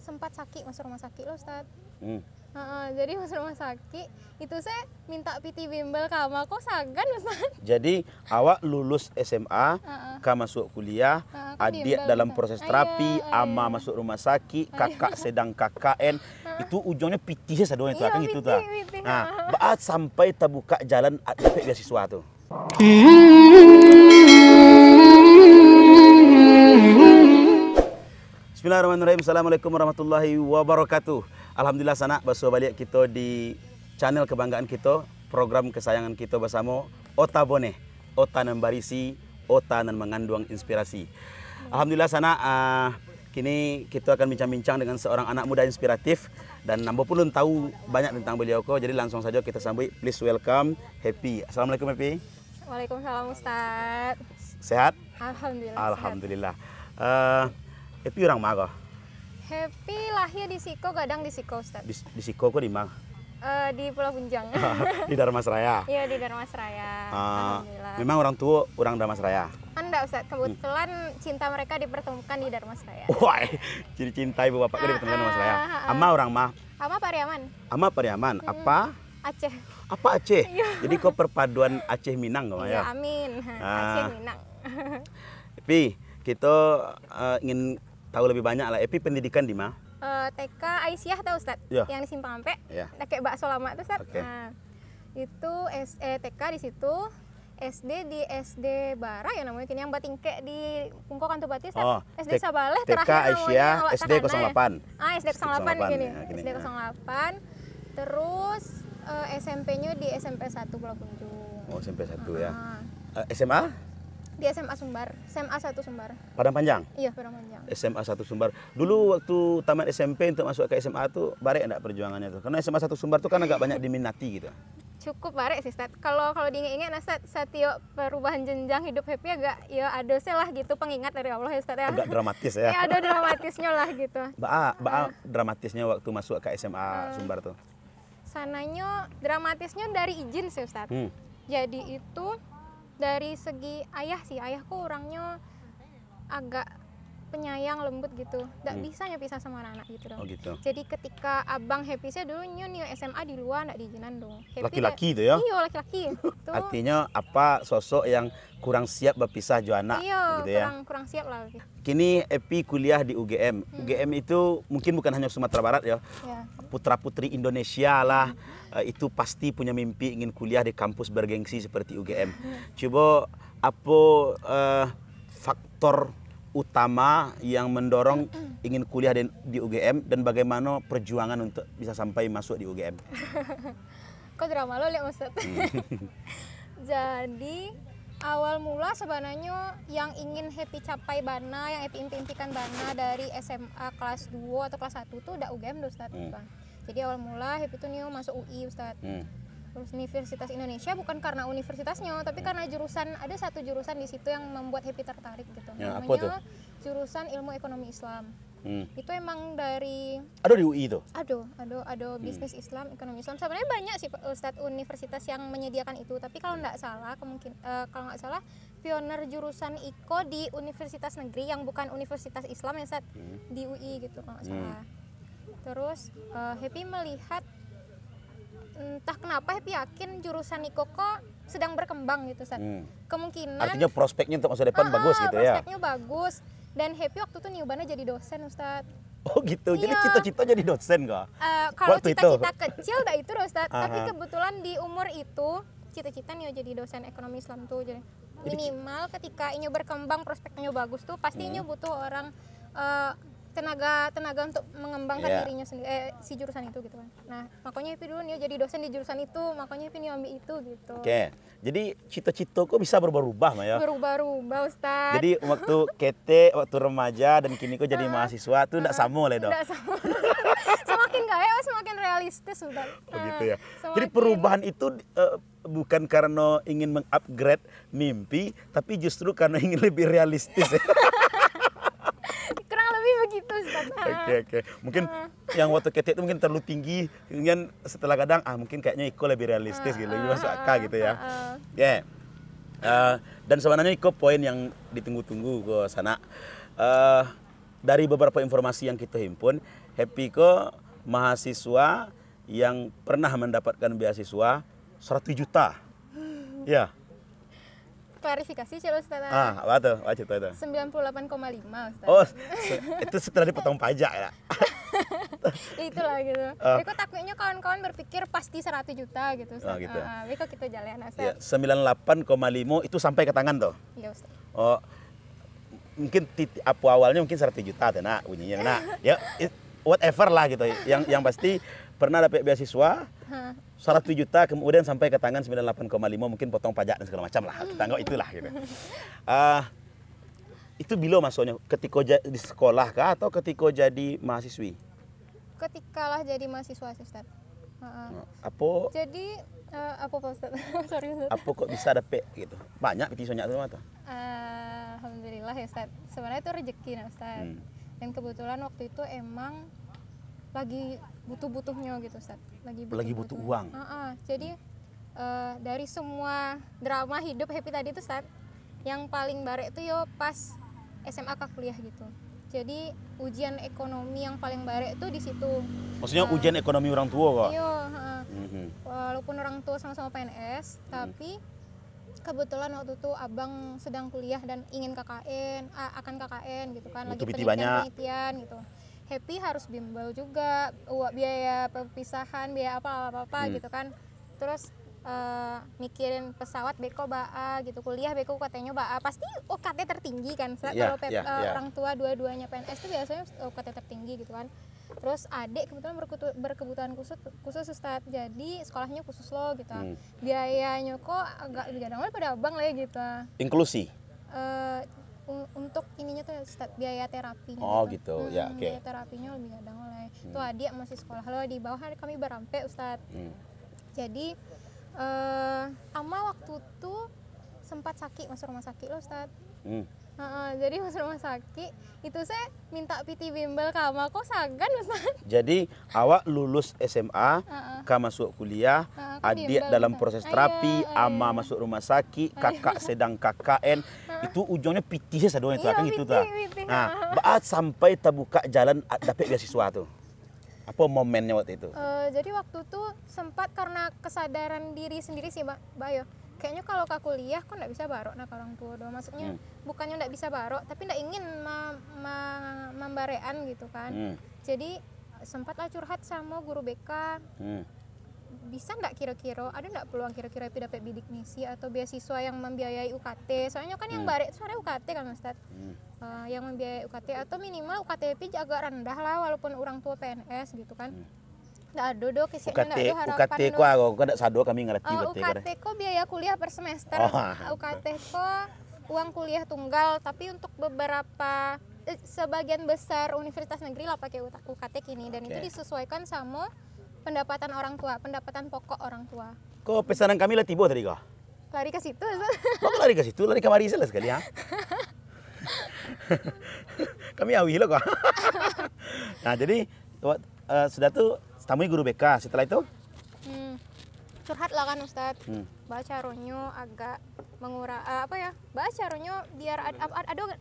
sempat sakit masuk rumah sakit loh Ustadz. Jadi masuk rumah sakit itu saya minta piti bimbel kama kok sagan Ustadz. Jadi awak lulus SMA, kak masuk kuliah, adik dalam proses terapi, ama masuk rumah sakit, kakak sedang KKN, itu ujungnya piti saya doang itu kan gitu tuh. Nah, baat sampai terbuka jalan dapat beasiswa tuh. Bismillahirrahmanirrahim. Assalamualaikum warahmatullahi wabarakatuh. Alhamdulillah sana baso balik kita di channel kebanggaan kita, program kesayangan kita bersama Ota Bone, Ota nan barisi, Ota nan mengandung inspirasi. Alhamdulillah sana kini kita akan bincang-bincang dengan seorang anak muda inspiratif dan nambah pun tahu banyak tentang beliau kok. Jadi langsung saja kita sambut. Please welcome Happy. Assalamualaikum Happy. Waalaikumsalam Ustadz. Sehat? Alhamdulillah. Alhamdulillah. Happy orang mana? Happy lahir di Siko, gadang di Siko Ustadz. Di Siko kok di mana? Di Pulau Punjang. Di Dharmasraya. Iya di Dharmasraya. Alhamdulillah. Memang orang tua orang Dharmasraya. Enggak Ustadz, kebetulan cinta mereka dipertemukan di Dharmasraya. Wah, jadi cinta ibu bapaknya dipertemukan di Dharmasraya. Ama orang mah? Ama Pariaman. Ama Pariaman. Apa? Aceh. Apa Aceh? Jadi kok perpaduan Aceh Minang kok ya? Iya, amin. Aceh Minang. Epi, kita ingin tahu lebih banyak lah. Epi pendidikan di mana? TK Aisyah tahu Ustadz? Ya. Yang di Simpang Ampe. Ya. Kayak bakso lama tuh Ustadz. Oke. Nah, itu TK di situ. SD di SD Bara ya namanya kini yang batingke di Pungko Kantu Bati Ustadz. SD Sabaleh TK terakhir Aisyah namanya SD 08. SD 08 gini. Ya, gini. SD 08. Terus SMP-nya di SMP 1 Pulau Punjung. Oh, SMP 1 ya. SMA? Di SMA Sumbar, SMA 1 Sumbar. Padang Panjang? Iya, Padang Panjang. SMA 1 Sumbar. Dulu waktu tamat SMP untuk masuk ke SMA tuh barek enggak perjuangannya tuh? Karena SMA 1 Sumbar tuh kan agak banyak diminati gitu. Cukup barek sih, Ustadz. Kalau diingat-ingat Ustadz, Satyo perubahan jenjang hidup Happy agak ya ada lah gitu pengingat dari Allah ya Ustadz ya. Agak dramatis ya. Ya ada dramatisnya lah gitu. Dramatisnya waktu masuk ke SMA Sumbar tuh. Sananya dramatisnya dari izin sih Ustadz. Jadi itu dari segi ayah sih, ayahku orangnya agak penyayang, lembut gitu. Nggak bisa pisah sama anak-anak gitu dong. Oh gitu. Jadi ketika abang Happy saya dulu nih SMA di luar nggak diizinan dong. Laki-laki itu ya? Iya laki-laki. Artinya apa sosok yang kurang siap berpisah jo anak gitu ya? Kurang siap lah. Kini Epi kuliah di UGM. UGM itu mungkin bukan hanya Sumatera Barat ya. Putra-putri Indonesia lah. Itu pasti punya mimpi ingin kuliah di kampus bergengsi seperti UGM. Coba apa faktor utama yang mendorong ingin kuliah di UGM dan bagaimana perjuangan untuk bisa sampai masuk di UGM? Kok drama lo lihat Ustadz? Jadi awal mula sebenarnya yang ingin Happy capai bana, yang Happy impikan bana dari SMA kelas 2 atau kelas 1 tuh udah UGM tuh Ustadz. Jadi awal mula Happy tuh nih masuk UI Ustadz. Terus Universitas Indonesia bukan karena universitasnya, tapi karena jurusan, ada satu jurusan di situ yang membuat Happy tertarik gitu. Ya, namanya jurusan Ilmu Ekonomi Islam. Itu emang dari ada di UI itu? Ada bisnis Islam, ekonomi Islam. Sebenarnya banyak sih Ustadz universitas yang menyediakan itu, tapi kalau nggak salah pioner jurusan IKO di universitas negeri yang bukan universitas Islam ya Ustadz, di UI gitu kalau nggak salah. Terus Happy melihat entah kenapa Happy yakin jurusan IKO kok sedang berkembang gitu Ustadz. Kemungkinan artinya prospeknya untuk masa depan bagus gitu ya. Prospeknya bagus. Dan Happy waktu itu nyobanya jadi dosen Ustadz. Oh gitu, jadi Iya. cita-cita jadi dosen kok? Kalau cita-cita kecil dah itu Ustadz. Tapi kebetulan di umur itu cita-cita nih jadi dosen ekonomi Islam tuh. Jadi minimal ketika ini berkembang prospeknya bagus tuh pasti ini butuh orang tenaga untuk mengembangkan dirinya sendiri si jurusan itu gitu kan. Nah makanya Happy dulu nih jadi dosen di jurusan itu, makanya Happy nih ambil itu gitu. Oke, jadi cita-cita kok bisa berubah-ubah ya? Berubah-ubah Ustadz. Jadi waktu kete, waktu remaja dan kini kok jadi mahasiswa tuh enggak sama lah dong? Enggak sama. Semakin gaya semakin realistis Ustadz. Oh gitu ya. Jadi perubahan itu bukan karena ingin mengupgrade mimpi, tapi justru karena ingin lebih realistis ya. Begitu Ustaz. Oke. Mungkin yang waktu kete itu mungkin terlalu tinggi, kemudian setelah kadang mungkin kayaknya Iko lebih realistis gitu, lebih masuk akal gitu ya. Dan sebenarnya Iko poin yang ditunggu-tunggu ke sana. dari beberapa informasi yang kita himpun, Happy ko mahasiswa yang pernah mendapatkan beasiswa 100 juta. Ya. Klarifikasi sih Ustaz. Apa tuh? Apa itu? 98,5 Ustaz. Oh, itu setelah dipotong pajak ya. Itulah gitu. Beko takutnya kawan-kawan berpikir pasti 100 juta gitu Ustaz. Gitu. Beko kita jalan Ya, Ustaz. 98,5 itu sampai ke tangan tuh. Iya Ustaz. Oh, mungkin apa awalnya mungkin 100 juta tuh nak bunyinya. Nah, ya whatever lah gitu. Yang pasti pernah dapat beasiswa 100 juta kemudian sampai ke tangan 98,5 mungkin potong pajak dan segala macam lah. Kita anggap itulah gitu. Itu bilo masuknya ketika di sekolah kah atau ketika jadi mahasiswi? Ketikalah jadi mahasiswa Ustaz. Apa Jadi apa Pak Ustaz? Sorry Ustaz. apa kok bisa dapet gitu? Banyak beasiswanya tuh mata. Alhamdulillah ya Ustaz. Sebenarnya itu rezeki nah Ustaz. Dan kebetulan waktu itu emang lagi butuh-butuhnya gitu Ustaz. Lagi butuh uang. Jadi dari semua drama hidup Happy tadi tuh Ustaz, yang paling barek tuh yo pas SMA ke kuliah gitu. Jadi ujian ekonomi yang paling barek tuh di situ. Maksudnya ujian ekonomi orang tua kok? Iya, walaupun orang tua sama-sama PNS, tapi kebetulan waktu itu abang sedang kuliah dan ingin KKN, akan KKN gitu kan, lagi penelitian gitu. Happy harus bimbel juga, biaya perpisahan, biaya apa gitu kan. Terus mikirin pesawat beko baa gitu, kuliah beko UKT-nya baa, pasti UKT tertinggi kan. Kalau orang tua dua-duanya PNS itu biasanya UKT tertinggi gitu kan. Terus adik kebetulan berkebutuhan khusus Ustaz, jadi sekolahnya khusus loh gitu. Biayanya kok agak lebih gadang daripada abang lah ya gitu. Inklusi? Untuk ininya tuh Ustaz, biaya terapinya. Oh gitu, ya oke. Biaya terapinya lebih gadang lah. Tuh adik masih sekolah loh, di bawah kami berampe Ustaz. Jadi ama waktu itu sempat sakit, masuk rumah sakit loh Ustaz. Jadi masuk rumah sakit itu saya minta PT bimbel ke ama kok sagan Ustaz. Jadi awak lulus SMA, masuk kuliah, adik dalam proses terapi, ama masuk rumah sakit, kakak sedang KKN, itu ujungnya PT sih sadonya itu kan gitu ta. Nah, baat sampai terbuka jalan dapat beasiswa tuh. Apa momennya waktu itu? Jadi waktu itu sempat karena kesadaran diri sendiri sih Mbak Bayo. Kayaknya kalau ke kuliah kok nggak bisa barok nah orang tua doang. Maksudnya bukannya nggak bisa barok, tapi nggak ingin membarean gitu kan. Jadi sempatlah curhat sama guru BK. Bisa nggak kira-kira, ada nggak peluang kira-kira dapat bidik misi atau beasiswa yang membiayai UKT? Soalnya kan yang barek soalnya UKT kan Ustaz. Yang membiayai UKT atau minimal UKT agak rendah lah walaupun orang tua PNS gitu kan. Nggak ada do kesiannya nggak ada harapan. UKT ko aku nggak sado kami ngerti UKT ko biaya kuliah per semester. UKT ko uang kuliah tunggal, tapi untuk beberapa sebagian besar universitas negeri lah pakai UKT kini, dan itu disesuaikan sama pendapatan orang tua, pendapatan pokok orang tua. Kok pesanan kami lah tiba tadi kok? Lari ke situ. Kok lari ke situ? Lari ke Marisa lah sekali ya. Kami awi loh kok. Nah jadi sudah tuh temui guru BK. Setelah itu? Curhat lah kan Ustadz. Baca ronyo agak baca ronyo biar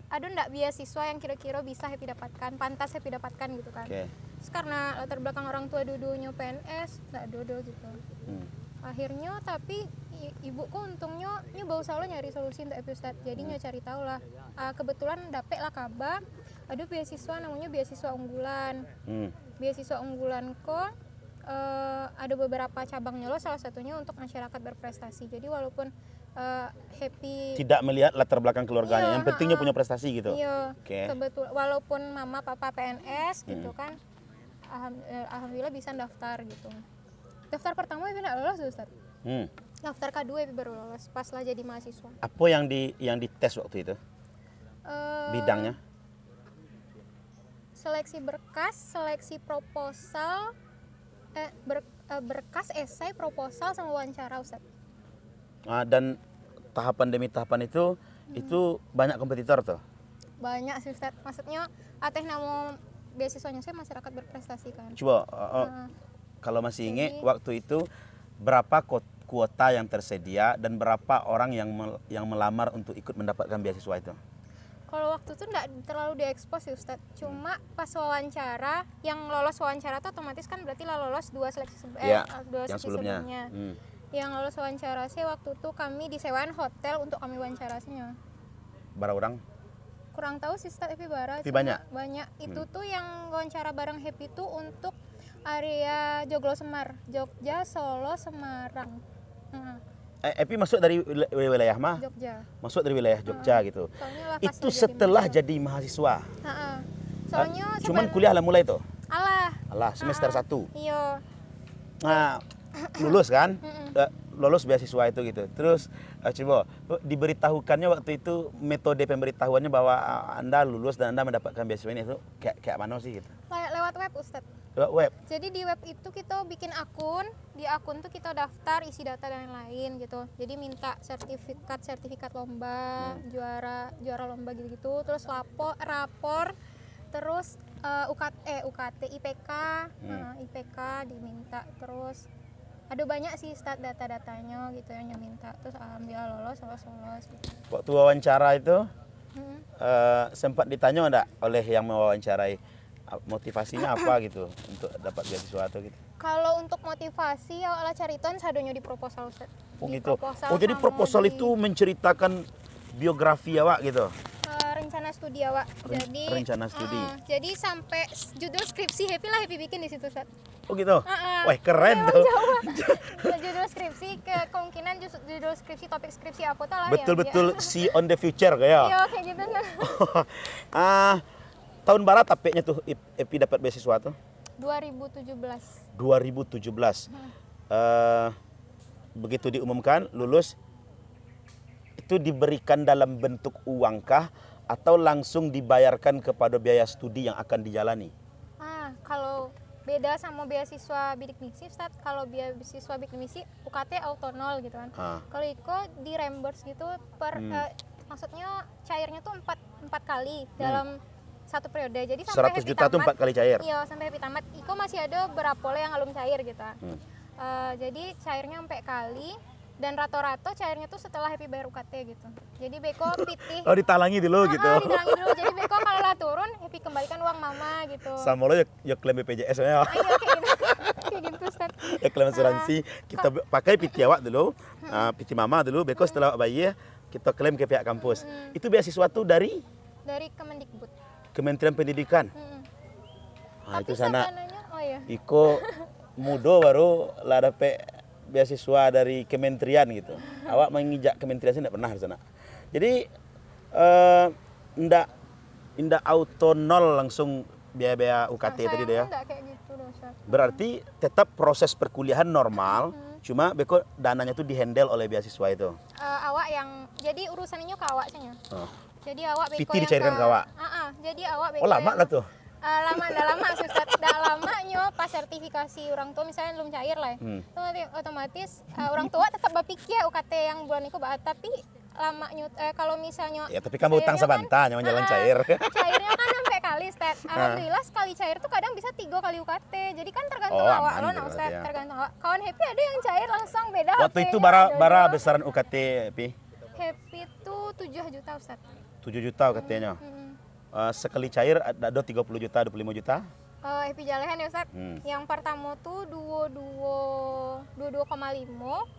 ada ndak beasiswa yang kira-kira bisa Happy dapatkan, pantas Happy dapatkan gitu kan. Terus karena latar belakang orang tua dulunya PNS, ndak dodo gitu. Akhirnya tapi ibuku untungnya bau selalu nyari solusi untuk Happy Ustadz. Jadinya cari tahu lah. Kebetulan dapet lah kabar ada beasiswa namanya beasiswa unggulan. Beasiswa unggulan kok ada beberapa cabangnya loh, salah satunya untuk masyarakat berprestasi. Jadi walaupun Happy tidak melihat latar belakang keluarganya, yang pentingnya punya prestasi gitu. Iya. Kebetulan walaupun mama papa PNS gitu kan, alhamdulillah bisa daftar gitu. Daftar pertama Happy nggak lolos Ustaz. Daftar kedua Happy baru lolos pas lah jadi mahasiswa. Apa yang dites waktu itu? Bidangnya? Seleksi berkas, seleksi proposal, berkas, esai, proposal, sama wawancara Ustaz. Dan tahapan demi tahapan itu banyak kompetitor tuh? Banyak sih Ustaz. Maksudnya ateh nama beasiswanya saya masyarakat berprestasi kan. Coba kalau masih ingat waktu itu berapa kuota yang tersedia dan berapa orang yang melamar untuk ikut mendapatkan beasiswa itu? Kalau waktu itu nggak terlalu diekspos sih Ustadz, cuma pas wawancara, yang lolos wawancara tuh otomatis kan berarti lah lolos dua seleksi dua yang seleksi sebelumnya. sebelumnya. Yang lolos wawancara sih waktu itu kami disewain hotel untuk kami wawancaranya. Berapa orang? Kurang tahu sih Ustadz, tapi Tapi cuma banyak? banyak. Itu tuh yang wawancara bareng Happy tuh untuk area Joglo Semar, Jogja, Solo, Semarang. Epi masuk dari wilayah mah? Jogja. Masuk dari wilayah Jogja gitu. Soalnya lah pas Itu lagi setelah mahasiswa. jadi mahasiswa. Soalnya Cuman kuliah lah mulai tuh. alah Semester 1. iya. Nah, lulus kan? Lulus beasiswa itu gitu. Terus coba diberitahukannya waktu itu metode pemberitahuannya bahwa Anda lulus dan Anda mendapatkan beasiswa ini itu kayak mana sih gitu. Lewat web Ustadz. Lewat web. Jadi di web itu kita bikin akun, di akun tuh kita daftar isi data dan lain-lain gitu. Jadi minta sertifikat lomba, juara lomba gitu-gitu, terus rapor, terus UKT, IPK, IPK diminta, terus ada banyak sih data-datanya gitu yang minta, terus alhamdulillah lolos gitu. Waktu wawancara itu sempat ditanya enggak oleh yang mewawancarai motivasinya apa gitu untuk dapat beasiswa atau gitu? Kalau untuk motivasi ya ala cariton sadonya di proposal Ustaz. Oh Di gitu. proposal Oh jadi sama proposal di, itu menceritakan biografi awak gitu. rencana studi awak. Jadi rencana studi. Jadi sampai judul skripsi Happy bikin di situ Ustaz. Oh gitu. Wah keren Emang tuh. judul skripsi kemungkinan judul skripsi topik skripsi aku tuh lah Betul-betul see on the future kayak. Iya kayak gitu kan. Tahun barat tapeknya tuh Epi dapat beasiswa tuh? 2017. 2017. Begitu diumumkan lulus itu diberikan dalam bentuk uangkah atau langsung dibayarkan kepada biaya studi yang akan dijalani? Kalau beda sama beasiswa bidik misi, Ustaz. Kalau beasiswa bidik misi UKT auto 0 gitu kan. Kalau Iko di reimburse gitu maksudnya cairnya tuh 4 kali dalam satu periode. Jadi sampai 100 juta tuh 4 kali cair. Iya, sampai Happy tamat. Iko masih ada berapa yang belum cair gitu. Jadi cairnya 4 kali. Dan rato-rato cairnya tuh setelah Happy bayar UKT gitu. Jadi Beko pitih. Oh ditalangi dulu gitu. Ditalangi dulu. Jadi Beko kalau lah turun Happy kembalikan uang mama gitu. Sama lo ya klaim BPJS ya. Iya kayak gitu. Kayak gitu Ustaz. Ya klaim asuransi kita pakai PT awak dulu, PT mama dulu. Beko setelah bayi kita klaim ke pihak kampus. Itu beasiswa tuh dari Kemendikbud. Kementerian Pendidikan. Tapi itu sana. iya. Iko mudo baru lah dapet beasiswa dari kementerian gitu. Awak mengijak kementerian sih enggak pernah di sana. Jadi ndak auto nol langsung biaya UKT tadi deh ya. Enggak kayak gitu loh, Ustaz. Berarti tetap proses perkuliahan normal, cuma beko dananya tuh dihandle oleh beasiswa itu. Awak yang jadi urusannya ke awak saja. Jadi awak beko PT dicairkan ke awak. Jadi awak beko. Oh lama lah tuh. Lama Ustaz. Dah lamanya pas sertifikasi orang tua misalnya belum cair lah. Otomatis orang tua tetap berpikir UKT yang bulan itu tapi lamanya kalau misalnya ya tapi kamu utang sabanta nyaman jalan cair. Cairnya kan sampai kali Ustaz. Alhamdulillah sekali cair tuh kadang bisa 3 kali UKT. Jadi kan tergantung awak lo Ustaz, tergantung awak. Kawan Happy ada yang cair langsung beda. Waktu itu bara besaran UKT Happy? Happy tuh 7 juta Ustaz. 7 juta UKT-nya. Sekali cair ada 30 juta, 25 juta? Happy Jalehan ya Ustaz. Yang pertama tuh 22,5,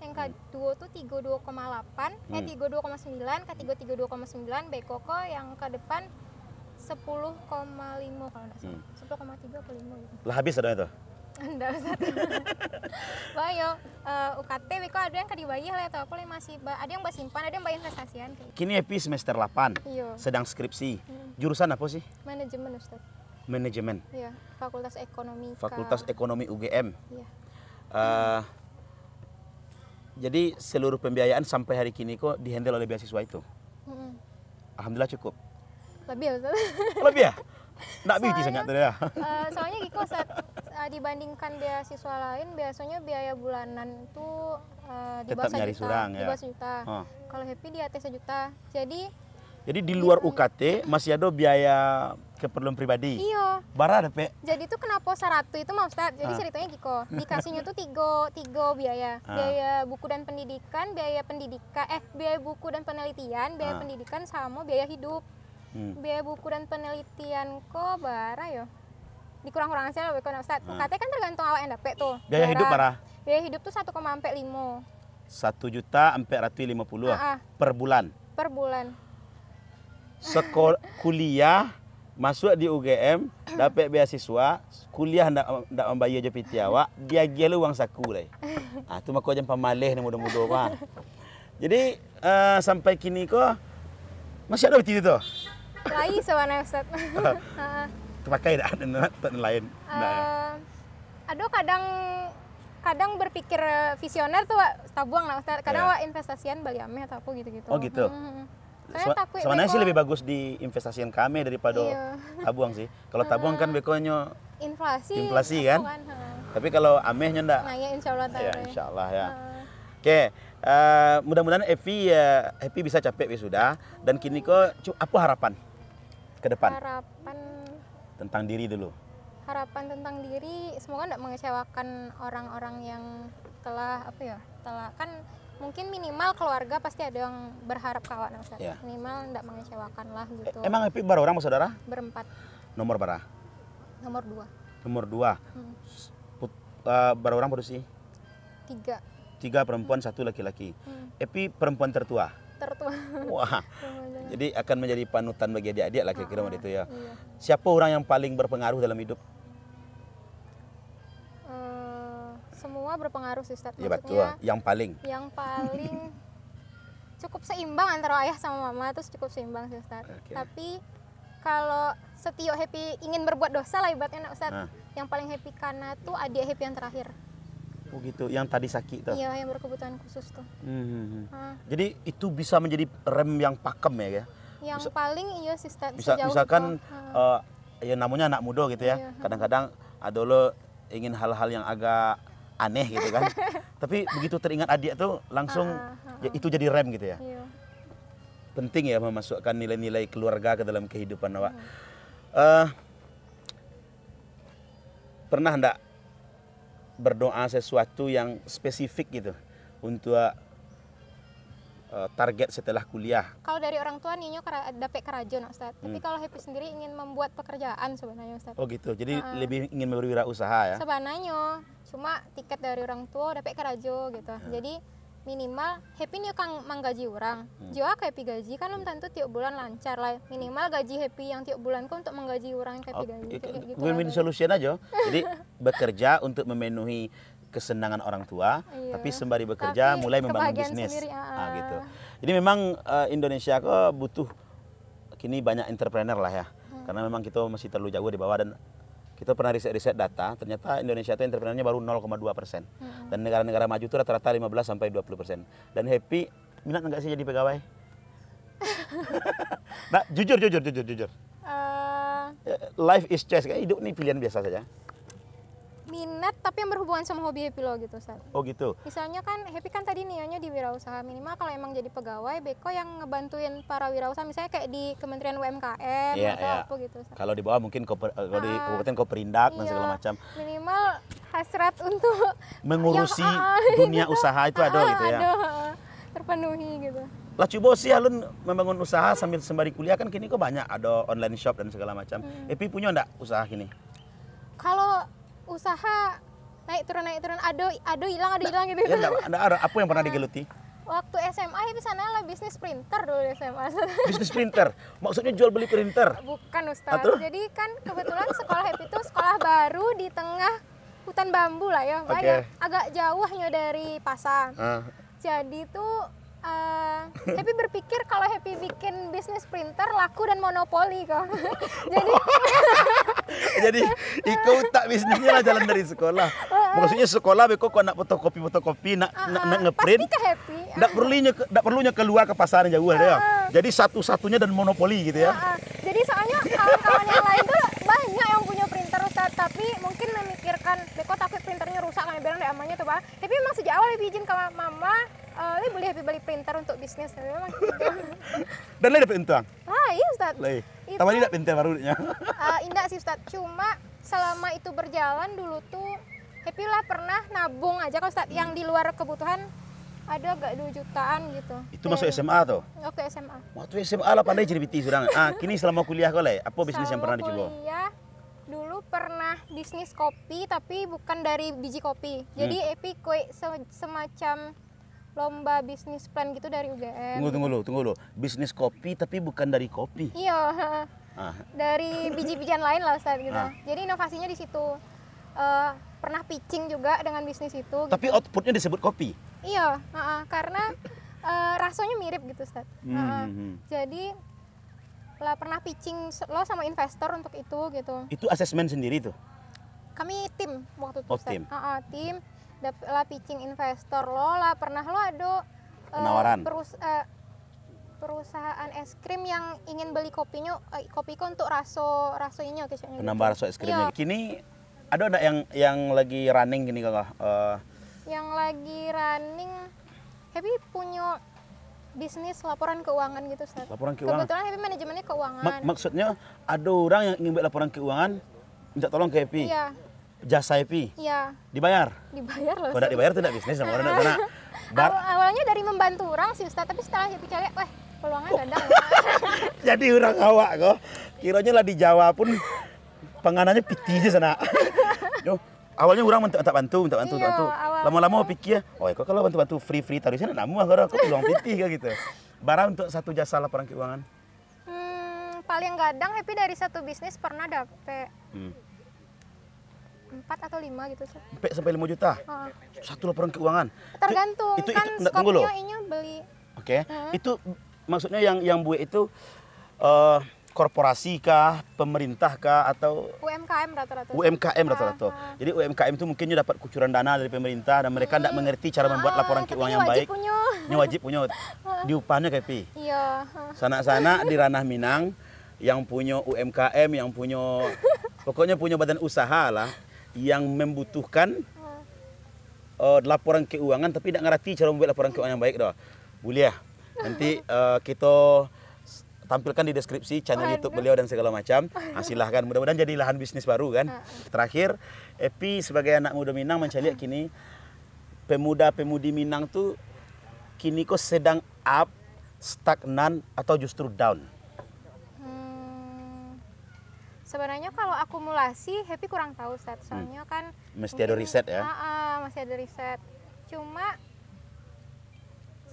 yang kedua tuh 32,8, 32,9, ketiga 32,9, Bekoko yang ke depan 10,5 kalau enggak salah. 10,3 atau 5 gitu. Lah habis ada itu? Enggak Ustaz. Bayo UKT Beko ada yang kadibayih lah atau apa masih ada yang simpan, ada yang bayar investasian kayak. Kini Happy semester 8. Iya. Sedang skripsi. Jurusan apa sih? Manajemen Ustaz. Manajemen. Iya, Fakultas Ekonomi. Fakultas Ekonomi UGM. Iya. Jadi seluruh pembiayaan sampai hari kini kok dihandle oleh beasiswa itu. Alhamdulillah cukup. Lebih ya Ustaz. Lebih ya? Nggak biti sangat tuh ya. Soalnya Giko dibandingkan beasiswa lain biasanya biaya bulanan tuh di bawah Tetap nyari sejuta, surang di ya. bawah sejuta. Kalau Happy di atas 1 juta. Jadi di luar UKT masih ada biaya keperluan pribadi. Iya. Bara ada pe. Jadi tuh kenapa 100 itu mau Ustaz? Jadi ceritanya Giko, dikasihnya tuh tiga biaya. Biaya buku dan pendidikan, biaya buku dan penelitian, biaya pendidikan sama biaya hidup. biaya buku dan penelitian ko bara yo. Dikurang-kurang sih lah Beko Ustaz. Katanya kan tergantung awak yang dapet tuh. Biaya hidup bara? Biaya hidup tuh 1,5. 1.450.000 per bulan. Per bulan. Sekolah kuliah masuk di UGM dapat beasiswa, kuliah ndak membayar je piti awak, dia gelu uang saku lah. Ah tu mako jam pamalih ni muda-muda mah. Jadi sampai kini ko masih ada piti tu. Lai sebenarnya Ustaz. Terpakai dah tak lain. Aduh kadang berpikir visioner tuh tabuang lah Ustaz. Kadang wak investasian beli ameh atau apa gitu-gitu. Oh gitu. Sebenarnya sih lebih bagus di investasian kami daripada tabuang sih. Kalau tabuang kan bekonya inflasi kan. Tapi kalau amehnya ndak. Nah ya insyaallah ya insyaallah ya. Oke, mudah-mudahan Happy bisa capek wisuda dan kini kok apa harapan ke depan? Harapan tentang diri dulu. Harapan tentang diri semoga tidak mengecewakan orang-orang yang telah kan mungkin minimal keluarga pasti ada yang berharap kawan Ustaz. Ya. Minimal tidak mengecewakan lah gitu. Emang Happy berapa orang saudara? Berempat. Nomor berapa? Nomor 2. Nomor 2. Berapa orang produksi? 3. 3 perempuan, 1 laki-laki. Happy perempuan tertua. Wah. Jadi akan menjadi panutan bagi adik-adik lah kira-kira itu ya. Iya. Siapa orang yang paling berpengaruh dalam hidup? Semua berpengaruh sih Ustaz. Ya betul. Yang paling cukup seimbang antara ayah sama mama terus cukup seimbang sih Ustaz. Okay. Tapi kalau setiap Happy ingin berbuat dosa lah ibaratnya Ustaz. Yang paling Happy karena tuh adik Happy yang terakhir. Oh gitu, yang tadi sakit tuh? Iya, yang berkebutuhan khusus tuh. Jadi itu bisa menjadi rem yang pakem ya? Yang paling iya sih Ustaz. Misalkan ya namanya anak muda gitu ya. Kadang-kadang ada lo ingin hal-hal yang agak aneh gitu kan. Tapi begitu teringat adik tuh langsung ya itu jadi rem gitu ya. Iya. Penting ya memasukkan nilai-nilai keluarga ke dalam kehidupan awak. Pernah enggak berdoa sesuatu yang spesifik gitu untuk target setelah kuliah? Kalau dari orang tua ninyo dapat kerajaan Ustaz. Tapi kalau Happy sendiri ingin membuat pekerjaan sebenarnya Ustaz. Oh gitu. Jadi lebih ingin berwirausaha ya? Sebenarnya cuma tiket dari orang tua dapat kerajaan gitu. Jadi minimal Happy nih kang menggaji orang. Jika Happy gaji kan belum tentu tiap bulan lancar lah. Minimal gaji Happy yang tiap bulan kok untuk menggaji orang yang Happy gaji. Gitu win-win solution aja. Jadi bekerja untuk memenuhi kesenangan orang tua, tapi sembari bekerja mulai membangun bisnis. Gitu. Jadi memang Indonesia kok butuh kini banyak entrepreneur lah ya. Karena memang kita masih terlalu jauh di bawah dan kita pernah riset data, ternyata Indonesia itu entrepreneurnya baru 0,2%. Dan negara-negara maju itu rata-rata 15-20%. Dan Happy, minat nggak sih jadi pegawai? Nah, jujur. Life is choice, hidup ini pilihan biasa saja. Minat tapi yang berhubungan sama hobi Happy lo gitu Ustaz. Oh gitu. Misalnya kan Happy kan tadi niatnya di wirausaha, minimal kalau emang jadi pegawai Beko yang ngebantuin para wirausaha misalnya kayak di Kementerian UMKM atau apa gitu Ustaz. Kalau di bawah mungkin kalau di Kabupaten Koperindak dan segala macam. Minimal hasrat untuk mengurusi dunia usaha itu ada gitu ya. Terpenuhi gitu. Lah coba sih alun membangun usaha sambil sembari kuliah kan kini kok banyak ada online shop dan segala macam. Happy punya enggak usaha kini? Kalau usaha naik turun ada hilang gitu. Ya ada apa yang pernah digeluti? Waktu SMA Happy sana lah bisnis printer dulu di SMA. Bisnis printer? Maksudnya jual beli printer? Bukan Ustaz. Jadi kan kebetulan sekolah Happy itu sekolah baru di tengah hutan bambu lah ya. Agak jauhnya dari pasar. Jadi tuh Happy berpikir kalau Happy bikin bisnis printer laku dan monopoli kok. Jadi ikut tak bisnisnya lah jalan dari sekolah. Maksudnya sekolah beko kok nak fotokopi nak ngeprint. Pasti ke Happy. Ndak perlunya keluar ke pasar yang jauh ya. Jadi satu-satunya dan monopoli gitu ya. Jadi soalnya kawan-kawan yang lain tuh banyak yang punya printer Ustaz, tapi mungkin memikirkan beko takut printernya rusak kan bilang deh amannya tuh Pak. Happy memang sejak awal Happy izin ke mama boleh Happy beli printer untuk bisnis memang gitu. Dan le dapat untung? Iya Ustaz. Tambah tidak printer barunya. Indah sih Ustaz, cuma selama itu berjalan dulu tuh Happy lah pernah nabung aja kalau Ustaz yang di luar kebutuhan ada agak 2 jutaan gitu. Itu masuk SMA tuh? Waktu SMA. Waktu SMA lah pandai jadi PT sudah. Kini selama kuliah kau lah, apa bisnis yang pernah dicoba? Kuliah dulu pernah bisnis kopi tapi bukan dari biji kopi. Jadi Epi semacam lomba bisnis plan gitu dari UGM. Tunggu dulu. Bisnis kopi tapi bukan dari kopi. Iya. Dari biji-bijian lain lah Ustaz gitu. Jadi inovasinya di situ. Pernah pitching juga dengan bisnis itu. Tapi gitu. outputnya disebut kopi? Iya, karena rasanya mirip gitu Ustaz. Jadi lah pernah pitching lo sama investor untuk itu gitu. Itu asesmen sendiri tuh? Kami tim waktu itu. Tim. Tim lah pitching investor lo lah pernah lo ada penawaran. Perusahaan es krim yang ingin beli kopinya kopiko untuk rasonya kayaknya. Penambah gitu. raso es krimnya. Iya. Kini ada enggak yang lagi running gini kakak? Yang lagi running, Happy punya bisnis laporan keuangan gitu Ustaz. Laporan keuangan? Kebetulan Happy manajemennya keuangan. Maksudnya ada orang yang ingin buat laporan keuangan, minta tolong ke Happy? Iya. Jasa Happy? Iya. Dibayar? Dibayar loh. Kalau tidak dibayar tidak bisnis sama orang sana. Awalnya dari membantu orang sih Ustaz, tapi setelah Happy cari, wah peluangnya gadang. Jadi orang awak kok, kiranya lah di Jawa pun penganannya piti aja sana. Awalnya orang minta bantu. Lama-lama pikir, oh kok kalau bantu free tarifnya namu kalau kok peluang piti gitu. Barang untuk satu jasa laporan keuangan. Paling gadang Happy dari satu bisnis pernah dapet 4 atau 5 gitu sih. Sampai 5 juta? Satu laporan keuangan? Tergantung, itu kan skopnya ini beli. Oke, itu maksudnya yang buat itu korporasi kah, pemerintah kah, atau UMKM rata-rata. UMKM rata-rata. Jadi UMKM itu mungkin dapat kucuran dana dari pemerintah dan mereka tidak mengerti cara membuat laporan keuangan yang baik. Ini wajib punya. Diupahnya kayak pi. Iya. Sana-sana di ranah Minang yang punya UMKM, yang punya pokoknya punya badan usaha lah yang membutuhkan laporan keuangan tapi tidak ngerti cara membuat laporan keuangan yang baik dah. Boleh ya. Nanti kita tampilkan di deskripsi channel YouTube beliau dan segala macam. Silahkan, mudah-mudahan jadi lahan bisnis baru kan. Terakhir, Epi sebagai anak muda Minang mencari kini pemuda-pemudi Minang tuh kini kok sedang up, stagnan atau justru down? Sebenarnya kalau akumulasi Happy kurang tahu Ustaz. Soalnya kan mesti ada riset ya. Masih ada riset. Cuma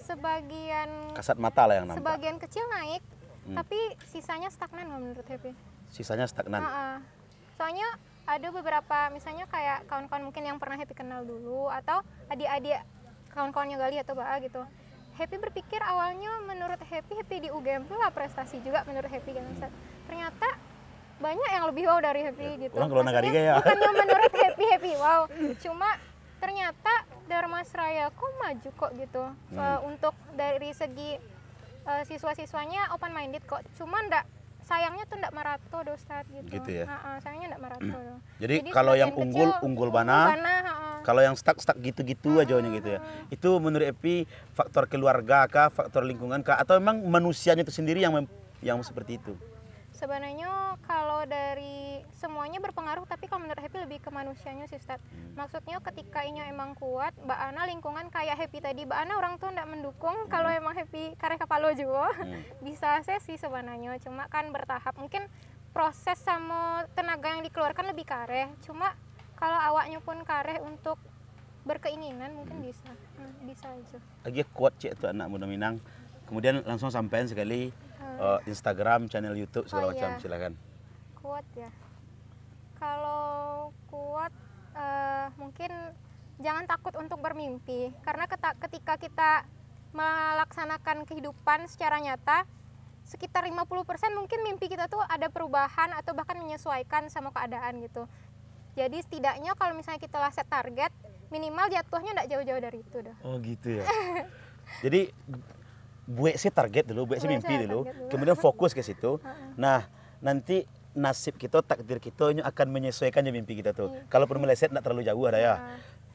sebagian kasat mata lah yang nampak. Sebagian kecil naik. Tapi sisanya stagnan menurut Happy. Sisanya stagnan. Soalnya ada beberapa misalnya kayak kawan-kawan mungkin yang pernah Happy kenal dulu atau adik-adik kawan-kawannya Gali atau Ba gitu. Happy berpikir awalnya menurut Happy di UGM tuh lah prestasi juga menurut Happy kan. Ternyata banyak yang lebih wow dari Happy gitu. Orang keluar negara ya. Bukannya menurut Happy wow. Cuma ternyata Darmas Raya kok maju kok gitu. Untuk dari segi siswa-siswanya open minded kok, cuma sayangnya tuh ndak marato Ustaz gitu ya. Sayangnya ndak marato. Jadi kalau yang unggul bana, kalau yang stuck gitu-gitu aja gitu ya. Itu menurut Epi faktor keluarga kah, faktor lingkungan kah, atau memang manusianya itu sendiri yang seperti itu? Sebenarnya kalau dari semuanya berpengaruh, tapi kalau menurut Happy lebih ke manusianya sih Ustaz. Maksudnya ketika inya emang kuat, Mbak Ana lingkungan kayak Happy tadi, Mbak Ana orang tuh ndak mendukung. Kalau emang Happy kareh kapalo juga, bisa sih sebenarnya. Cuma kan bertahap, mungkin proses sama tenaga yang dikeluarkan lebih kareh. Cuma kalau awaknya pun kareh untuk berkeinginan mungkin bisa aja. Lagi kuat cek tuh anak muda Minang. Kemudian langsung sampein sekali Instagram, channel YouTube segala macam, silakan. Kuat ya. Kalau kuat mungkin jangan takut untuk bermimpi, karena ketika kita melaksanakan kehidupan secara nyata, sekitar 50% mungkin mimpi kita tuh ada perubahan atau bahkan menyesuaikan sama keadaan gitu. Jadi setidaknya kalau misalnya kita lah set target, minimal jatuhnya nggak jauh-jauh dari itu dah. Oh gitu ya. Jadi buat sih target dulu, buat sih mimpi dulu, kemudian fokus ke situ. Nah, nanti nasib kita, takdir kita ini akan menyesuaikan mimpi kita tuh. Kalaupun meleset tidak terlalu jauh ada ya.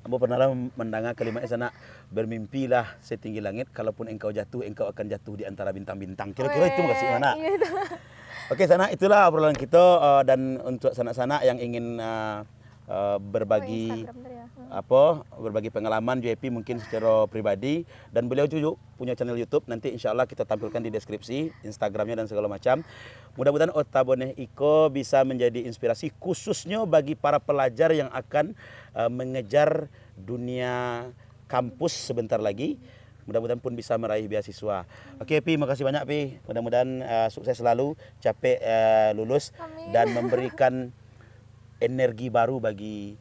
Ambo pernah mendengar kalimat sana, bermimpilah setinggi langit, kalaupun engkau jatuh, engkau akan jatuh di antara bintang-bintang. Kira-kira itu nggak sih mana? Oke, sana itulah obrolan kita, dan untuk sana-sana yang ingin berbagi Instagram tuh ya. berbagi pengalaman JP mungkin secara pribadi, dan beliau juga punya channel YouTube, nanti insya Allah kita tampilkan di deskripsi Instagramnya dan segala macam. Mudah-mudahan Otabone Iko bisa menjadi inspirasi khususnya bagi para pelajar yang akan mengejar dunia kampus sebentar lagi. Mudah-mudahan pun bisa meraih beasiswa. Oke Pi, makasih banyak Pi. Mudah-mudahan sukses selalu, capek lulus. Amin. Dan memberikan energi baru bagi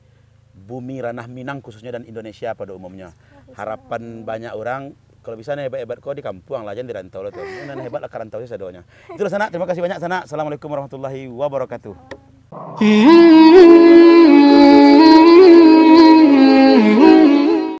bumi ranah Minang khususnya dan Indonesia pada umumnya. Harapan banyak orang, kalau bisa hebat-hebat kau di kampung lah, jangan di rantau lah tuh. Nah, hebat lah karantau sih sadonya. Itulah Sana, terima kasih banyak Sana. Assalamualaikum warahmatullahi wabarakatuh.